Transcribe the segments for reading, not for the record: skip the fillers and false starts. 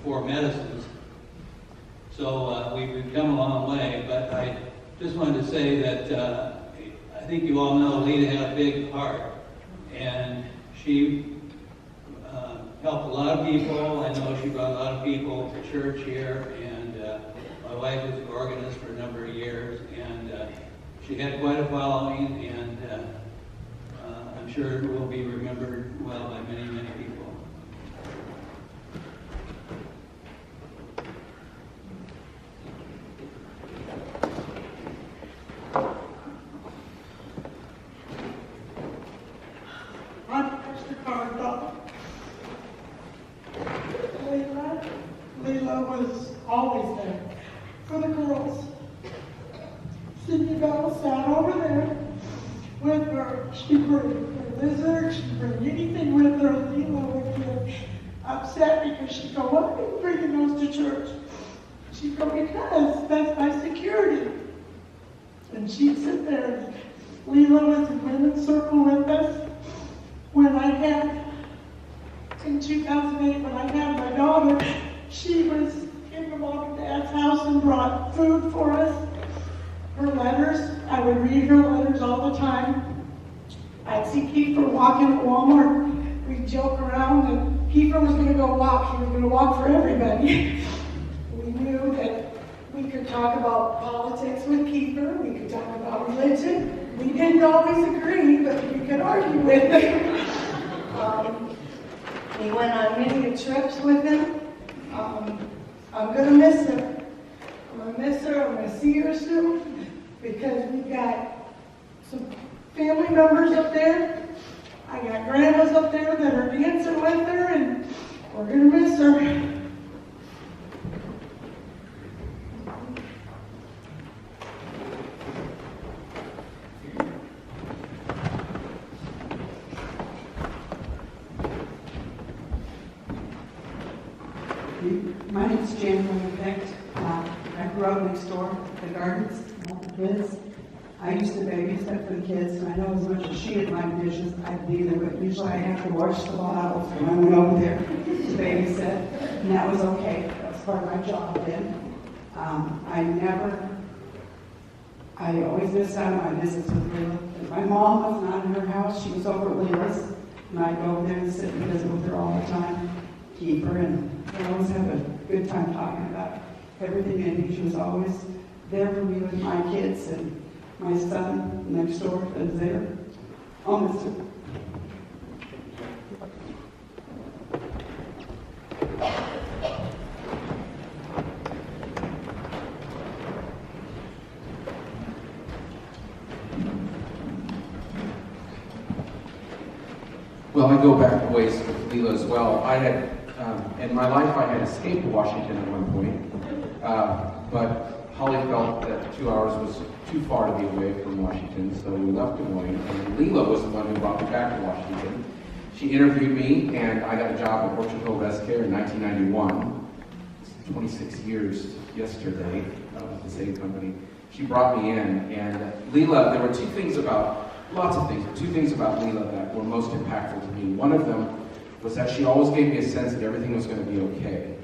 before medicines. So we've come a long way, but I just wanted to say that I think you all know Lita had a big heart, and she helped a lot of people. I know she brought a lot of people to church here, and my wife was an organist for a number of years, and she had quite a following, and I'm sure it will be remembered well by many, many people. Leila was always there for the girls. Cindy Bell sat over there with her. She'd bring her lizard, she'd bring anything with her. Leila would get upset because she'd go, "Why are you bringing those to church?" She'd go, "Because that's my security." And she'd sit there. Leila was in women's circle with us. When I had, in 2008, when I had my daughter, she was in the mom and dad's house and brought food for us. Her letters, I would read her letters all the time. I'd see Kiefer walking at Walmart. We'd joke around that Kiefer was going to go walk. He was going to walk for everybody. We knew that we could talk about politics with Kiefer. We could talk about religion. We didn't always agree, but we could argue with him. We went on many trips with him. I'm going to miss her. I'm going to miss her. I'm going to see her soon because we've got some family members up there. I got grandmas up there that are dancing with her, and we're going to miss her. My name is Jan Beck. I grew up next door at the gardens, all the kids. I used to babysit for the kids, and I know as much as she did my dishes, I didn't either, but usually I have to wash the bottles when I went over there to babysit, and that was okay. That was part of my job then. I always missed out on my visits with Leila. If my mom was not in her house, she was over at Leila's, and I'd go over there and sit and visit with her all the time, keep her, and I always have a good time talking about everything, and she was always there for me with my kids and my son next door was there. Almost. Well, I go back a ways with Leila as well. I had, in my life, I had escaped Washington at one point, but Holly felt that 2 hours was too far to be away from Washington, so we left Des Moines, and Leila was the one who brought me back to Washington. She interviewed me, and I got a job at Orchard Hill Rest Care in 1991. It's 26 years yesterday, with the same company. She brought me in, and Leila, there were two things about Leila that were most impactful to me. One of them was that she always gave me a sense that everything was going to be okay.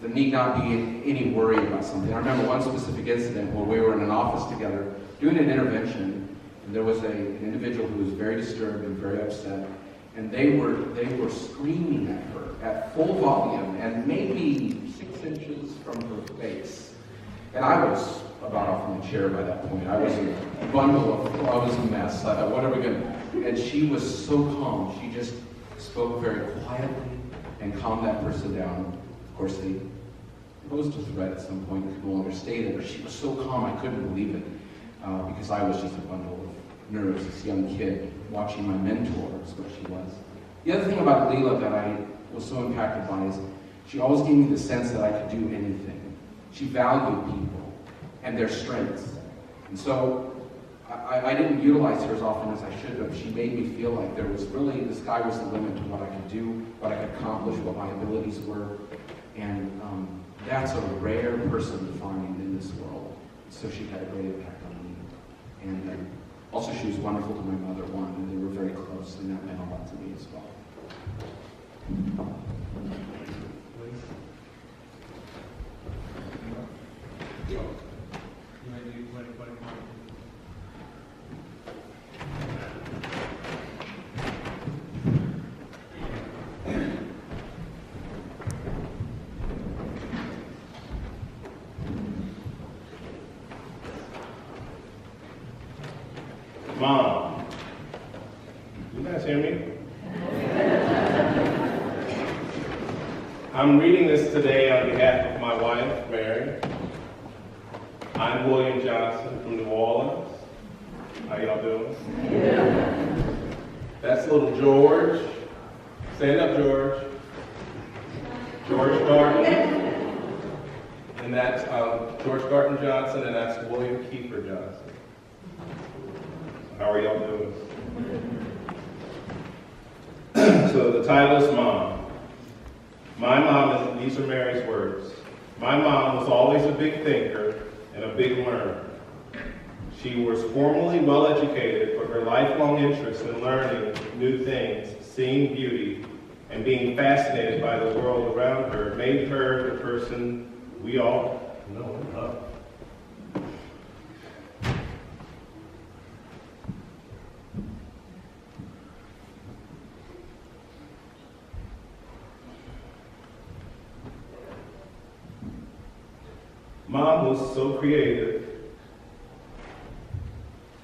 There need not be any worry about something. I remember one specific incident where we were in an office together doing an intervention, and there was an individual who was very disturbed and very upset, and they were screaming at her at full volume and maybe 6 inches from her face. And I was about off in the chair by that point. I was I was a mess. I thought, what are we going to? And she was so calm. She just spoke very quietly and calmed that person down. Of course, they posed a threat at some point and could no longer stay there, but she was so calm I couldn't believe it because I was just a bundle of nerves, this young kid watching my mentor is what she was. The other thing about Leila that I was so impacted by is she always gave me the sense that I could do anything. She valued people and their strengths. And so I didn't utilize her as often as I should have. She made me feel like there was really, the sky was the limit to what I could do, what I could accomplish, what my abilities were. And that's a rare person to find in this world. So she had a great impact on me. And also she was wonderful to my mother, one, and they were very close, and that meant a lot to me as well. I'm reading this today on behalf of my wife, Mary. I'm William Johnson from New Orleans. How y'all doing? Yeah. That's little George. Stand up, George. George Garton. And that's George Garton Johnson, and that's William Kiefer Johnson. How are y'all doing? So the title is Mom. My mom, these are Mary's words. My mom was always a big thinker and a big learner. She was formally well educated, but her lifelong interest in learning new things, seeing beauty, and being fascinated by the world around her made her the person we all know and love. Mom was so creative,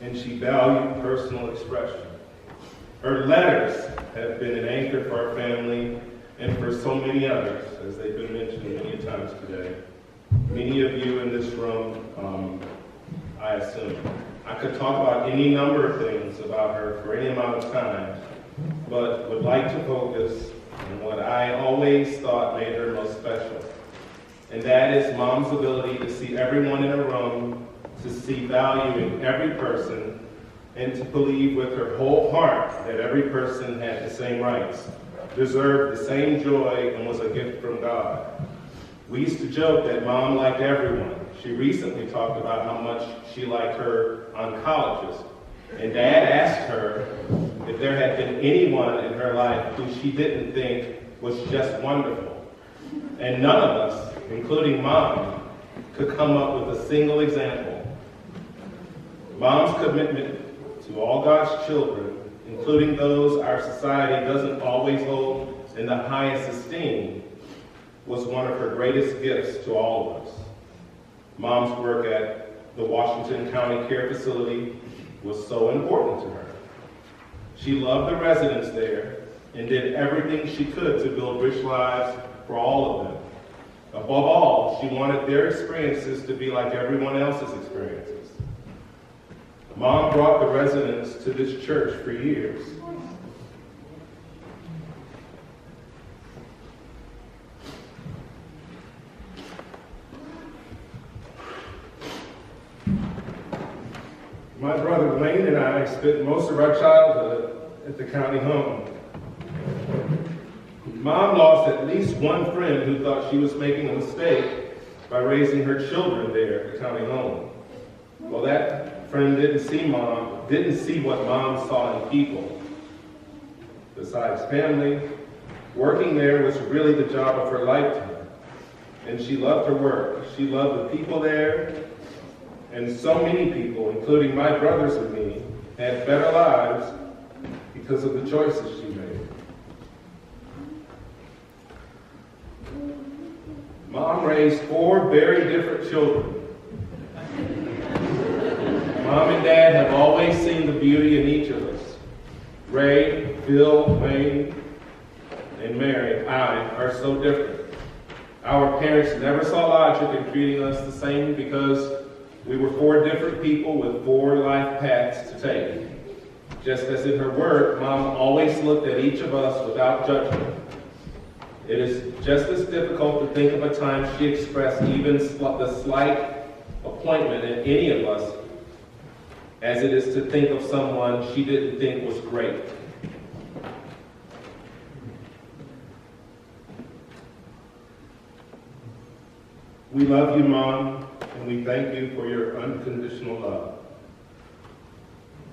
and she valued personal expression. Her letters have been an anchor for our family and for so many others, as they've been mentioned many times today. Many of you in this room, I assume. I could talk about any number of things about her for any amount of time, but would like to focus on what I always thought made her most special. And that is Mom's ability to see everyone in a room, to see value in every person, and to believe with her whole heart that every person had the same rights, deserved the same joy, and was a gift from God. We used to joke that Mom liked everyone. She recently talked about how much she liked her oncologist. And Dad asked her if there had been anyone in her life who she didn't think was just wonderful. And none of us, including Mom, could come up with a single example. Mom's commitment to all God's children, including those our society doesn't always hold in the highest esteem, was one of her greatest gifts to all of us. Mom's work at the Washington County Care Facility was so important to her. She loved the residents there and did everything she could to build rich lives for all of them. Above all, she wanted their experiences to be like everyone else's experiences. Mom brought the residents to this church for years. My brother Wayne and I spent most of our childhood at the county home. Mom lost at least one friend who thought she was making a mistake by raising her children there at the county home. Well, that friend didn't see what Mom saw in people. Besides family, working there was really the job of her lifetime. And she loved her work. She loved the people there. And so many people, including my brothers and me, had better lives because of the choices she made. Mom raised 4 very different children. Mom and Dad have always seen the beauty in each of us. Ray, Bill, Wayne, and Mary and I are so different. Our parents never saw logic in treating us the same because we were 4 different people with 4 life paths to take. Just as in her work, Mom always looked at each of us without judgment. It is just as difficult to think of a time she expressed even the slight appointment in any of us as it is to think of someone she didn't think was great. We love you, Mom, and we thank you for your unconditional love.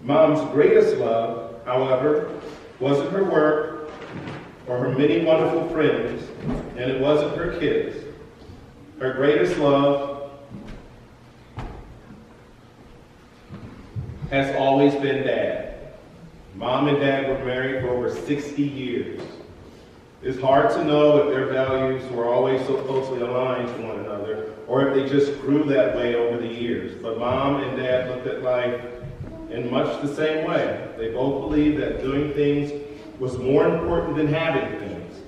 Mom's greatest love, however, wasn't her work or her many wonderful friends, and it wasn't her kids. Her greatest love has always been Dad. Mom and Dad were married for over 60 years. It's hard to know if their values were always so closely aligned to one another, or if they just grew that way over the years. But Mom and Dad looked at life in much the same way. They both believed that doing things was more important than having things.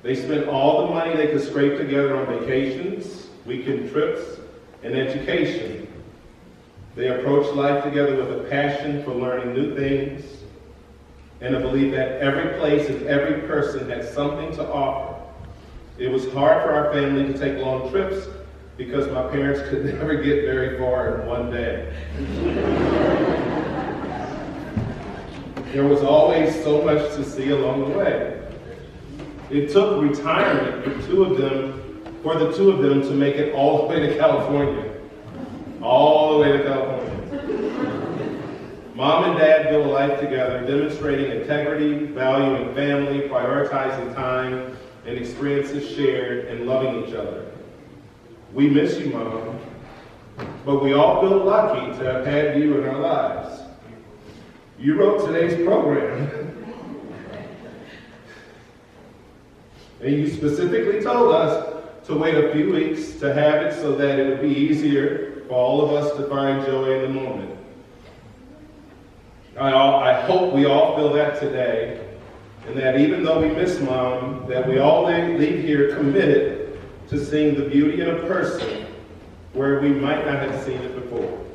They spent all the money they could scrape together on vacations, weekend trips, and education. They approached life together with a passion for learning new things and a belief that every place and every person had something to offer. It was hard for our family to take long trips because my parents could never get very far in one day. There was always so much to see along the way. It took retirement for the two of them to make it all the way to California. All the way to California. Mom and Dad built a life together, demonstrating integrity, valuing family, prioritizing time, and experiences shared, and loving each other. We miss you, Mom, but we all feel lucky to have had you in our lives. You wrote today's program, and you specifically told us to wait a few weeks to have it so that it would be easier for all of us to find joy in the moment. I hope we all feel that today, and that even though we miss Mom, that we all leave here committed to seeing the beauty in a person where we might not have seen it before.